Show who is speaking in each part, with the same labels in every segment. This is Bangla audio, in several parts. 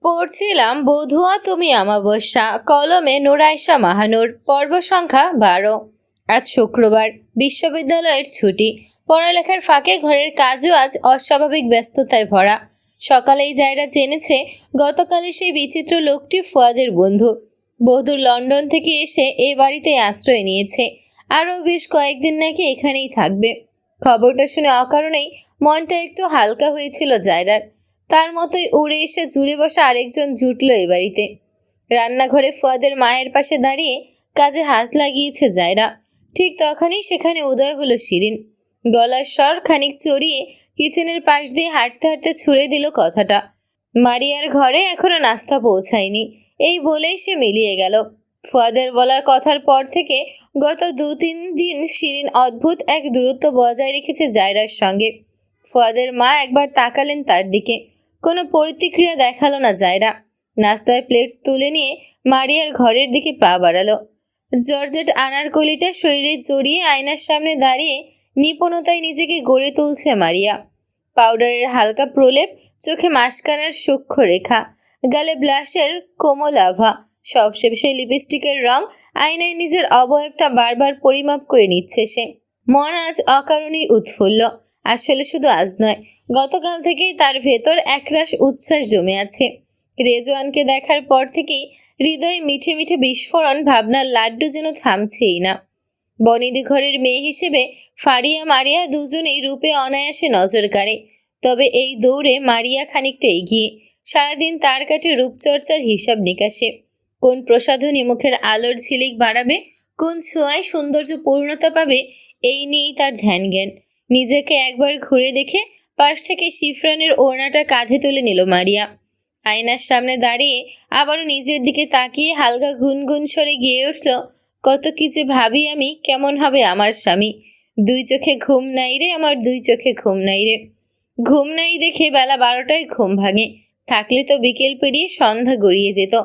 Speaker 1: পড়ছিলাম বধুয়া তুমি আমাবস্যা, কলমে নুরাইশা মাহানুর, পর্ব সংখ্যা 12। আজ শুক্রবার, বিশ্ববিদ্যালয়ের ছুটি। পড়ালেখার ফাঁকে ঘরের কাজও আজ অস্বাভাবিক ব্যস্ততায় ভরা। সকালেই জায়রা জেনেছে গতকালের সেই বিচিত্র লোকটি ফুয়াদের বন্ধু। বধূ লন্ডন থেকে এসে এ বাড়িতে আশ্রয় নিয়েছে, আরও বেশ কয়েকদিন নাকি এখানেই থাকবে। খবরটা শুনে অকারণেই মনটা একটু হালকা হয়েছিল জায়রার। তার মতোই উড়ে এসে জুড়ে বসা আরেকজন জুটল এ বাড়িতে। রান্নাঘরে ফুয়াদের মায়ের পাশে দাঁড়িয়ে কাজে হাত লাগিয়েছে জায়রা। ঠিক তখনই সেখানে উদয় হলো শিরিন। গলার স্বর খানিক চড়িয়ে কিচেনের পাশ দিয়ে হাঁটতে হাঁটতে ছুঁড়ে দিল কথাটা, মারিয়ার ঘরে এখনো নাস্তা পৌঁছায়নি। এই বলেই সে মিলিয়ে গেল। ফুয়াদের বলার কথার পর থেকে গত 2-3 দিন শিরিন অদ্ভুত এক দূরত্ব বজায় রেখেছে জায়রার সঙ্গে। ফুয়াদের মা একবার তাকালেন তার দিকে, কোনো প্রতিক্রিয়া দেখালো না জায়রা। নাস্তার প্লেট তুলে নিয়ে মারিয়ার ঘরের দিকে পা বাড়ালো। জর্জেট আনারকলিটা শরীরে জড়িয়ে আয়নার সামনে দাঁড়িয়ে নিপুণতায় নিজেকে গড়ে তুলছে মারিয়া। পাউডারের হালকা প্রলেপ, চোখে মাস্কারার সূক্ষ্ম রেখা, গালে ব্লাশের কোমল আভা, সবশেষে লিপস্টিকের রং। আয়নায় নিজের অবয়বটা বারবার পরিমাপ করে নিচ্ছে সে। মন আজ অকারণেই উৎফুল্ল। আসলে শুধু আজ নয়, গতকাল থেকেই তার ভেতর একরাশ উচ্ছ্বাস জমে আছে। রেজওয়ানকে দেখার পর থেকেই হৃদয়ে মিঠে মিঠে বিস্ফোরণ, ভাবনার লাড্ডু যেন থামছেই না। বনিদি ঘরের মেয়ে হিসেবে ফারিয়া মারিয়া দুজনেই রূপে অনায়াসে নজর কাড়ে। তবে এই দৌড়ে মারিয়া খানিকটা এগিয়ে। সারাদিন তার কাটে রূপচর্চার হিসাব নিকাশে। কোন প্রসাধনী মুখের আলোর ঝিলিক বাড়াবে, কোন ছোঁয়ায় সৌন্দর্য পূর্ণতা পাবে, এই নিয়েই তার ধ্যান জ্ঞান। নিজেকে একবার ঘুরে দেখে পাশ থেকে শিফরানের ওড়নাটা কাঁধে তুলে নিল মারিয়া। আয়নার সামনে দাঁড়িয়ে আবারও নিজের দিকে তাকিয়ে হালকা গুনগুন স্বরে গেয়ে উঠল, কত কি যে ভাবি আমি, কেমন হবে আমার স্বামী। দুই চোখে ঘুম নাই রে আমার, দুই চোখে ঘুম নাই রে। ঘুম নাই দেখে বেলা 12টায় ঘুম ভাঙে। থাকলে তো বিকেল পেরিয়ে সন্ধ্যা গড়িয়ে যেত।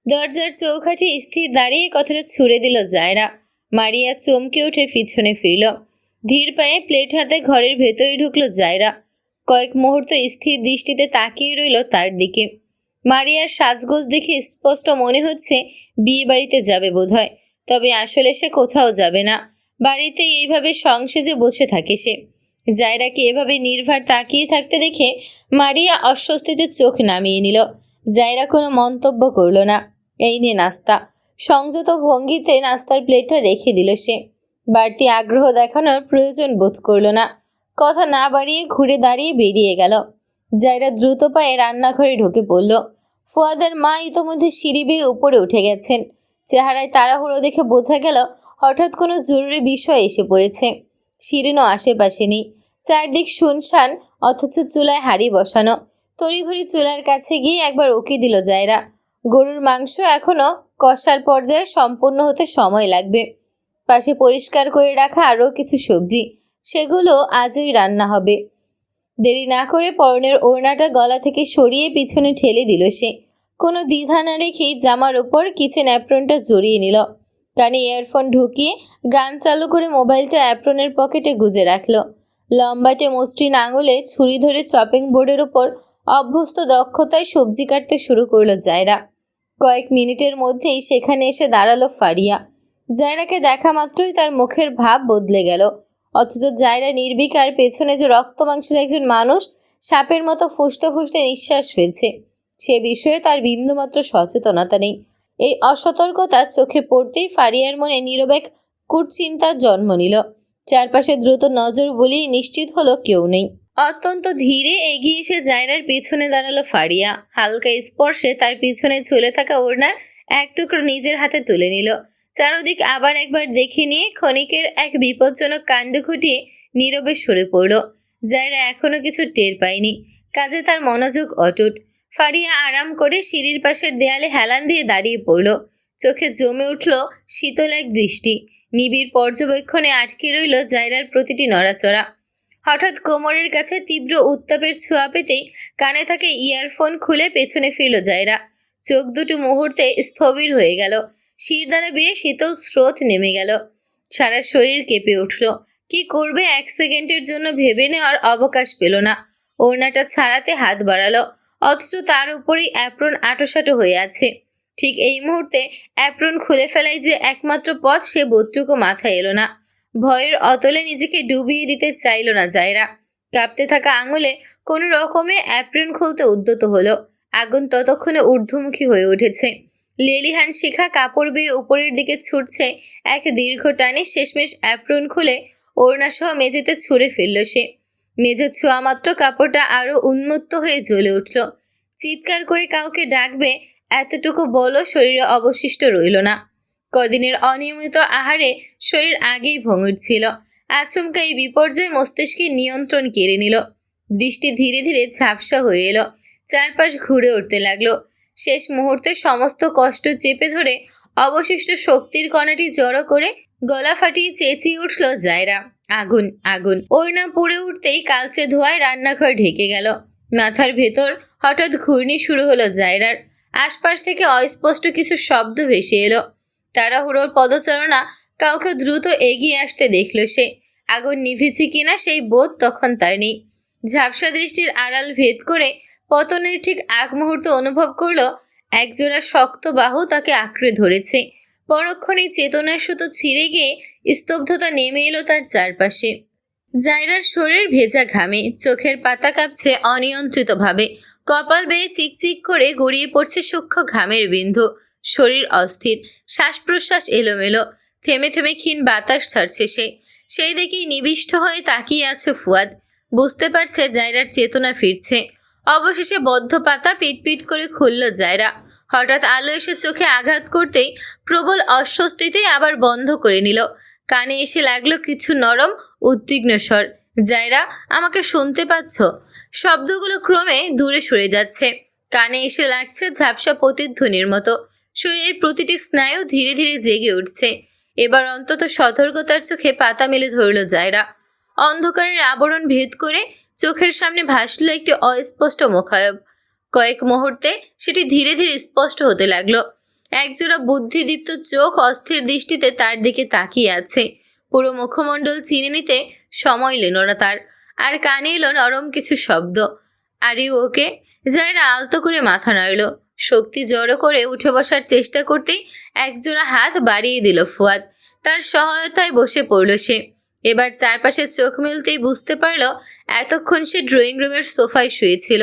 Speaker 1: দরজার চৌকাঠে স্থির দাঁড়িয়ে কথাটা ছুড়ে দিল জায়রা। মারিয়া চমকে উঠে পিছনে ফিরল। ধীর পায়ে প্লেট হাতে ঘরের ভেতরে ঢুকলো জায়রা। কয়েক মুহূর্ত স্থির দৃষ্টিতে তাকিয়ে রইল তার দিকে। মারিয়ার সাজগোজ দেখে স্পষ্ট মনে হচ্ছে বিয়ে বাড়িতে যাবে বোধহয়। তবে আসলে সে কোথাও যাবে না, বাড়িতেই এইভাবে সংসেজে বসে থাকে সে। জায়রাকে এভাবে নির্ভার তাকিয়ে থাকতে দেখে মারিয়া অস্বস্তিতে চোখ নামিয়ে নিল। জায়রা কোনো মন্তব্য করল না। এই নিয়ে নাস্তা। সংযত ভঙ্গিতে নাস্তার প্লেটটা রেখে দিল সে। বাড়তি আগ্রহ দেখানোর প্রয়োজন বোধ করল না। কথা না বাড়িয়ে ঘুরে দাঁড়িয়ে বেরিয়ে গেল। জায়রা দ্রুত পায়ে রান্নাঘরে ঢুকে পড়ল। ফুয়াদের মা ইতোমধ্যে সিঁড়ি বেয়ে উপরে উঠে গেছেন। চেহারায় তাড়াহুড়ো দেখে বোঝা গেল হঠাৎ কোনো জরুরি বিষয় এসে পড়েছে। শিরিনও আশেপাশে নেই। চারদিক শুনশান, অথচ চুলায় হাঁড়ি বসানো। তড়িঘড়ি চুলার কাছে গিয়ে একবার উকি দিল জায়রা। গরুর মাংস এখনো কষার পর্যায়ে সম্পূর্ণ হতে সময় লাগবে। পাশে পরিষ্কার করে রাখা আরও কিছু সবজি, সেগুলো আজই রান্না হবে। দেরি না করে পরনের ওড়নাটা গলা থেকে সরিয়ে পিছনে ঠেলে দিল সে। কোনো দ্বিধা না রেখেই জামার ওপর কিচেন অ্যাপ্রনটা জড়িয়ে নিল। কানে ইয়ারফোন ঢুকিয়ে গান চালু করে মোবাইলটা অ্যাপ্রনের পকেটে গুজে রাখল। লম্বাটে মসৃণ আঙুলে ছুরি ধরে চপিং বোর্ডের ওপর অভ্যস্ত দক্ষতায় সবজি কাটতে শুরু করলো জায়রা। কয়েক মিনিটের মধ্যেই সেখানে এসে দাঁড়ালো ফারিয়া। জায়রাকে দেখা মাত্রই তার মুখের ভাব বদলে গেল। অথচ জায়রা নির্বিকার, পেছনে যে রক্ত মাংসের একজন মানুষ সাপের মতো ফুঁসতে ফুঁসতে নিঃশ্বাস ফেলছে, সে বিষয়ে তার বিন্দুমাত্র সচেতনতা নেই। এই অসতর্কতা চোখে পড়তেই ফারিয়ার মনে নীরব এক কুটচিন্তার জন্ম নিল। চারপাশে দ্রুত নজর বুলিয়ে নিশ্চিত হলো কেউ নেই। অত্যন্ত ধীরে এগিয়ে এসে জায়রার পেছনে দাঁড়ালো ফারিয়া। হালকা স্পর্শে তার পিছনে ঝুলে থাকা ওড়নার এক টুকরো নিজের হাতে তুলে নিল। চারদিক আবার একবার দেখে নিয়ে ক্ষণিকের এক বিপজ্জনক কাণ্ড ঘটিয়ে নীরবে সরে পড়ল। জায়রা এখনো কিছু টের পায়নি। কাজে তার মনোযোগ অটুট। ফারিয়া আরাম করে সিঁড়ির পাশের দেয়ালে হেলান দিয়ে দাঁড়িয়ে পড়ল। চোখে জমে উঠল শীতল এক দৃষ্টি। নিবিড় পর্যবেক্ষণে আটকে রইল জায়রার প্রতিটি নড়াচড়া। হঠাৎ কোমরের কাছে তীব্র উত্তাপের ছোঁয়া পেতেই কানে থাকে ইয়ারফোন খুলে পেছনে ফিরল জায়রা। চোখ দুটো মুহূর্তে স্থবির হয়ে গেল। শিরদাঁড়া বেয়ে শীতল স্রোত নেমে গেল। সারা শরীর কেঁপে উঠল। কি করবে 1 সেকেন্ডের জন্য ভেবে নেওয়ার অবকাশ পেল না। ওড়নাটা ছাড়াতে হাত বাড়ালো। অথচ তার উপরেই অ্যাপ্রন আঁটোসাঁটো হয়ে আছে। ঠিক এই মুহূর্তে অ্যাপ্রন খুলে ফেলাই যে একমাত্র পথ, সে বোধটুকু মাথায় এলো না। ভয়ের অতলে নিজেকে ডুবিয়ে দিতে চাইল না জায়রা। কাঁপতে থাকা আঙুলে কোনো রকমে অ্যাপ্রন খুলতে উদ্যত হলো। আগুন ততক্ষণে ঊর্ধ্বমুখী হয়ে উঠেছে। লেলিহান শিখা কাপড় বেয়ে উপরের দিকে ছুটছে এক দীর্ঘ টানে। শেষমেশ অ্যাপ্রন খুলে ওড়নাসহ মেঝেতে ছুঁড়ে ফেলল সে। মেঝে ছোঁয়া মাত্র কাপড়টা আরো উন্মত্ত হয়ে জ্বলে উঠল। চিৎকার করে কাউকে ডাকবে এতটুকু বলও শরীরে অবশিষ্ট রইল না। কদিনের অনিয়মিত আহারে শরীর আগেই ভঙ্গুর ছিল। আচমকা এই বিপর্যয় মস্তিষ্কের নিয়ন্ত্রণ কেড়ে নিল। দৃষ্টি ধীরে ধীরে ঝাপসা হয়ে এলো। চারপাশ ঘুরে উঠতে লাগলো। শেষ মুহূর্তে সমস্ত কষ্ট চেপে ধরে অবশিষ্ট শক্তির কণাটি জড়ো করে গলা ফাটিয়ে চেঁচিয়ে উঠল জায়রা, আগুন আগুন। ওড়না পুড়ে উঠতেই কালচে ধোঁয়ায় রান্নাঘর ঢেকে গেল। মাথার ভেতর হঠাৎ ঘূর্ণি শুরু হলো জায়রার। আশপাশ থেকে অস্পষ্ট কিছু শব্দ ভেসে এলো। তাড়াহুড়োর পদচারণা, কাউকে দ্রুত এগিয়ে আসতে দেখল সে। আগুন নিভেছে কিনা সেই বোধ তখন তার নেই। ঝাপসা দৃষ্টির আড়াল ভেদ করে পতনের ঠিক আগ মুহূর্তে অনুভব করলো একজোড়া শক্ত বাহু তাকে আঁকড়ে ধরেছে। পরক্ষণে চেতনার সুতো ছিঁড়ে গিয়ে স্তব্ধতা নেমে এলো তার চারপাশে। জায়রার শরীর ভেজা ঘামে, চোখের পাতা কাঁপছে অনিয়ন্ত্রিতভাবে। কপাল বেয়ে চিকচিক করে গড়িয়ে পড়ছে সূক্ষ্ম ঘামের বিন্দু। শরীর অস্থির, শ্বাস প্রশ্বাস এলোমেলো। থেমে থেমে ক্ষীণ বাতাস ছাড়ছে সে। সেই দেখেই নিবিষ্ট হয়ে তাকিয়ে আছে ফুয়াদ। বুঝতে পারছে জায়রার চেতনা ফিরছে। অবশেষে বদ্ধ পাতা পিটপিট করে খুলল জায়রা। হঠাৎ আলো এসে চোখে আঘাত করতেই প্রবল অস্বস্তিতেই আবার বন্ধ করে নিল। কানে এসে লাগলো কিছু নরম উদ্বিগ্ন স্বর, জায়রা, আমাকে শুনতে পাচ্ছ? শব্দগুলো ক্রমে দূরে সরে যাচ্ছে। কানে এসে লাগছে ঝাপসা প্রতিধ্বনির মতো। শরীরের প্রতিটি স্নায়ু ধীরে ধীরে জেগে উঠছে। এবার অন্তত সতর্কতার চোখে পাতা মেলে ধরল জায়রা। অন্ধকারের আবরণ ভেদ করে চোখের সামনে ভাসল একটি অস্পষ্ট মুখায়ব। কয়েক মুহূর্তে সেটি ধীরে ধীরে স্পষ্ট হতে লাগলো। একজোড়া বুদ্ধিদীপ্ত চোখ অস্থির দৃষ্টিতে তার দিকে তাকিয়ে আছে। পুরো মুখমণ্ডল চিনে নিতে সময় এল না তার। আর কানে এলো নরম কিছু শব্দ, আর ইউ ওকে? জায়রা আলতো করে মাথা নাড়ল। শক্তি জড়ো করে উঠে বসার চেষ্টা করতেই একজোড়া হাত বাড়িয়ে দিল ফুয়াদ। তার সহায়তায় বসে পড়ল সে। এবার চারপাশে চোখ মিলতেই বুঝতে পারল এতক্ষণ সে ড্রয়িং রুমের সোফায় শুয়েছিল।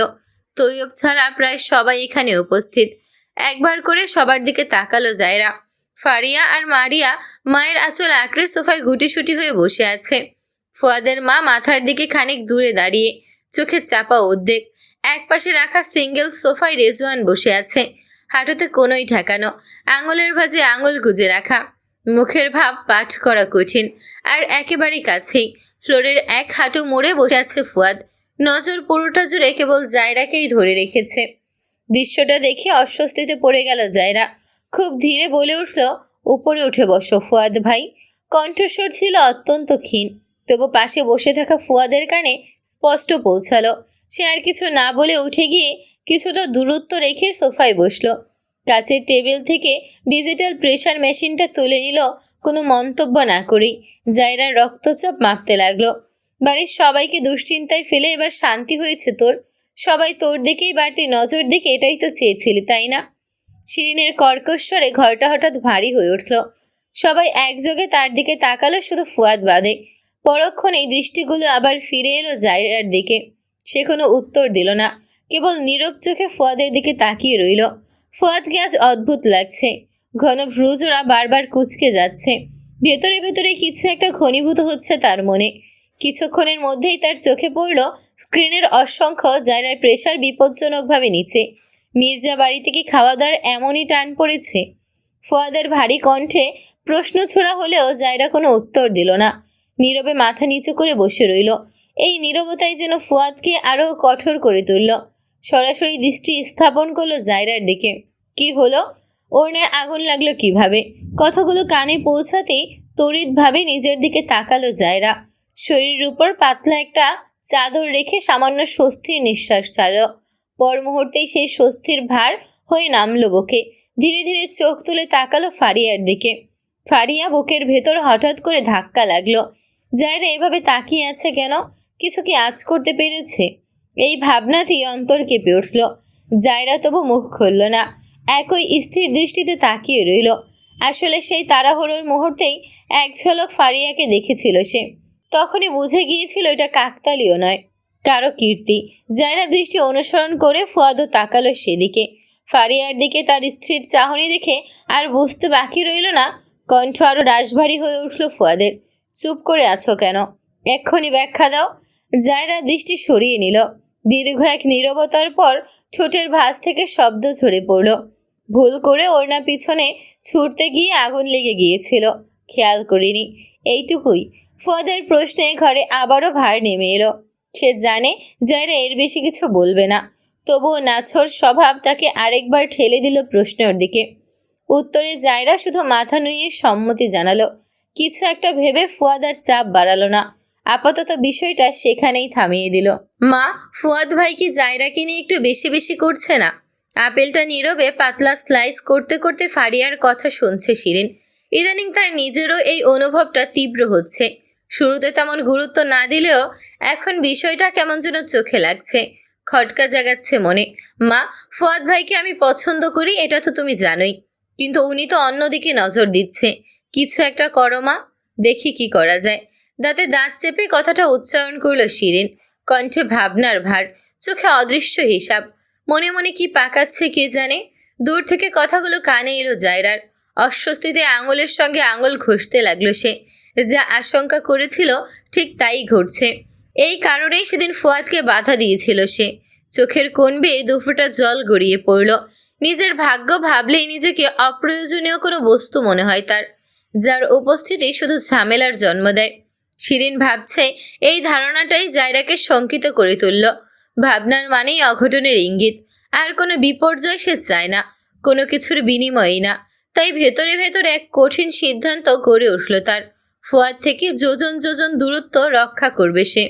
Speaker 1: তৈয়ব ছাড়া প্রায় সবাই এখানে উপস্থিত। একবার করে সবার দিকে তাকালো জায়রা। ফারিয়া আর মারিয়া মায়ের আঁচল আঁকড়ে সোফায় গুটিসুটি হয়ে বসে আছে। ফুয়াদের মা মাথার দিকে খানিক দূরে দাঁড়িয়ে, চোখে চাপা উদ্বেগ। একপাশে রাখা সিঙ্গেল সোফায় রেজওয়ান বসে আছে, হাঁটুতে কোনোই ঠেকানো, আঙুলের ভাঁজে আঙুল গুজে রাখা। মুখের ভাব পাঠ করা কঠিন। আর একেবারে কাছেই ফ্লোরের এক হাঁটু মুড়ে বসে আছে ফুয়াদ। নজর পুরোটা জুড়ে কেবল জায়রাকেই ধরে রেখেছে। দৃশ্যটা দেখে অস্বস্তিতে পড়ে গেল জায়রা। খুব ধীরে বলে উঠল, উপরে উঠে বসো ফুয়াদ ভাই। কণ্ঠস্বর ছিল অত্যন্ত ক্ষীণ, তবু পাশে বসে থাকা ফুয়াদের কানে স্পষ্ট পৌঁছালো। সে আর কিছু না বলে উঠে গিয়ে কিছুটা দূরত্ব রেখে সোফায় বসলো। কাছের টেবিল থেকে ডিজিটাল প্রেশার মেশিনটা তুলে নিল কোনো মন্তব্য না করেই। জায়রার রক্তচাপ মাপতে লাগলো। বাড়ির সবাইকে দুশ্চিন্তায় ফেলে এবার শান্তি হয়েছে তোর? সবাই তোর দিকেই বাড়তি নজর দিকে, এটাই তো চেয়েছিলি তাই না? শিরিনের কর্কশ্বরে ঘরটা হঠাৎ ভারী হয়ে উঠল। সবাই একযোগে তার দিকে তাকালো, শুধু ফুয়াদ বাদে। পরক্ষণেই দৃষ্টিগুলো আবার ফিরে এলো জায়রার দিকে। সে কোনো উত্তর দিল না, কেবল নীরব চোখে ফুয়াদের দিকে তাকিয়ে রইল। ফুয়াদকে আজ অদ্ভুত লাগছে। ঘন ভ্রুজোড়া বারবার কুঁচকে যাচ্ছে। ভেতরে ভেতরে কিছু একটা ঘনীভূত হচ্ছে তার মনে। কিছুক্ষণের মধ্যেই তার চোখে পড়ল স্ক্রিনের অসংখ্য জায়রার প্রেশার বিপজ্জনকভাবে নিচে। মির্জা বাড়িতে কি খাওয়া দাওয়ার এমনই টান পড়েছে? ফুয়াদের ভারী কণ্ঠে প্রশ্ন ছোড়া হলেও জায়রা কোনো উত্তর দিল না। নীরবে মাথা নিচু করে বসে রইল। এই নীরবতাই যেন ফুয়াদকে আরও কঠোর করে তুলল। সরাসরি দৃষ্টি স্থাপন করলো জায়রার দিকে। কি হলো? ওড়নায় আগুন লাগলো কিভাবে? কথাগুলো কানে পৌঁছাতেই তড়িৎভাবে নিজের দিকে তাকালো জায়রা। শরীরের উপর পাতলা একটা চাদর রেখে সামান্য স্বস্তির নিঃশ্বাস ছাড়ল। পর মুহূর্তেই সেই স্বস্তির ভার হয়ে নামলো বুকে। ধীরে ধীরে চোখ তুলে তাকালো ফারিয়ার দিকে। ফারিয়া বুকের ভেতর হঠাৎ করে ধাক্কা লাগলো। জায়রা এভাবে তাকিয়ে আছে কেন? কিছু কি আঁচ করতে পেরেছে? এই ভাবনাতেই অন্তর কেঁপে উঠল। জায়রা তবু মুখ খুলল না, একই স্থির দৃষ্টিতে তাকিয়ে রইল। আসলে সেই তাড়াহুড়োর মুহূর্তেই এক ঝলক ফারিয়াকে দেখেছিল সে, তখনই বুঝে গিয়েছিল এটা কাকতালীয় নয়, কারো কীর্তি। জায়রা দৃষ্টি অনুসরণ করে ফুয়াদও তাকালো সেদিকে। ফারিয়ার দিকে তার স্ত্রীর চাহনি দেখে আর বুঝতে বাকি রইল না। কণ্ঠ আরো রাশভারী হয়ে উঠল ফুয়াদের। চুপ করে আছো কেন? এক্ষুনি ব্যাখ্যা দাও। জায়রা দৃষ্টি সরিয়ে নিল। দীর্ঘ এক নীরবতার পর ঠোঁটের ভাঁজ থেকে শব্দ ঝরে পড়ল। ভুল করে ওড়না পিছনে ছুটতে গিয়ে আগুন লেগে গিয়েছিল, খেয়াল করিনি, এইটুকুই। ফুয়াদের প্রশ্নে ঘরে আবারও ভার নেমে এলো। সে জানে জায়রা এর বেশি কিছু বলবে না, তবুও নাছোড় স্বভাব তাকে আরেকবার ঠেলে দিল প্রশ্নের দিকে। উত্তরে জায়রা শুধু মাথা নুইয়ে সম্মতি জানালো। কিছু একটা ভেবে ফুয়াদ আর চাপ বাড়ালো না, আপাতত বিষয়টা সেখানেই থামিয়ে দিল। মা, ফুয়াদ ভাই কি জায়রাকে নিয়ে একটু বেশি বেশি করছে না? আপেলটা নীরবে পাতলা স্লাইস করতে করতে ফারিয়ার কথা শুনছে শিরিন। ইদানিং তার নিজেরও এই অনুভবটা তীব্র হচ্ছে। শুরুতে তেমন গুরুত্ব না দিলেও এখন বিষয়টা কেমন যেন চোখে লাগছে, খটকা জাগাচ্ছে মনে। মা, ফুয়াদ ভাইকে আমি পছন্দ করি, এটা তো তুমি জানোই, কিন্তু উনি তো অন্যদিকে নজর দিচ্ছে। কিছু একটা করো মা, দেখি কি করা যায়। দাঁতে দাঁত চেপে কথাটা উচ্চারণ করলো শিরিন, কণ্ঠে ভাবনার ভার, চোখে অদৃশ্য হিসাব। মনে মনে কি পাকাচ্ছে কে জানে। দূর থেকে কথাগুলো কানে এলো জায়রার। অস্বস্তিতে আঙুলের সঙ্গে আঙুল ঘষতে লাগলো সে। যা আশঙ্কা করেছিল ঠিক তাই ঘটছে। এই কারণেই সেদিন ফুয়াদকে বাধা দিয়েছিল সে। চোখের কোণ বেয়ে দুফোঁটা জল গড়িয়ে পড়ল। নিজের ভাগ্য ভাবলেই নিজেকে অপ্রয়োজনীয় কোনো বস্তু মনে হয় তার, যার উপস্থিতি শুধু ঝামেলার জন্ম দেয়। শিরিন ভাবছে এই ধারণাটাই জায়রাকে শঙ্কিত করে তুলল। ভাবনার মানেই অঘটনের ইঙ্গিত। আর কোনো বিপর্যয় সে চায় না, কোনো কিছুর বিনিময়েই না। তাই ভেতরে ভেতরে এক কঠিন সিদ্ধান্ত গড়ে উঠল তার। ফুয়াদ থেকে যোজন যোজন দূরত্ব রক্ষা করবে সে।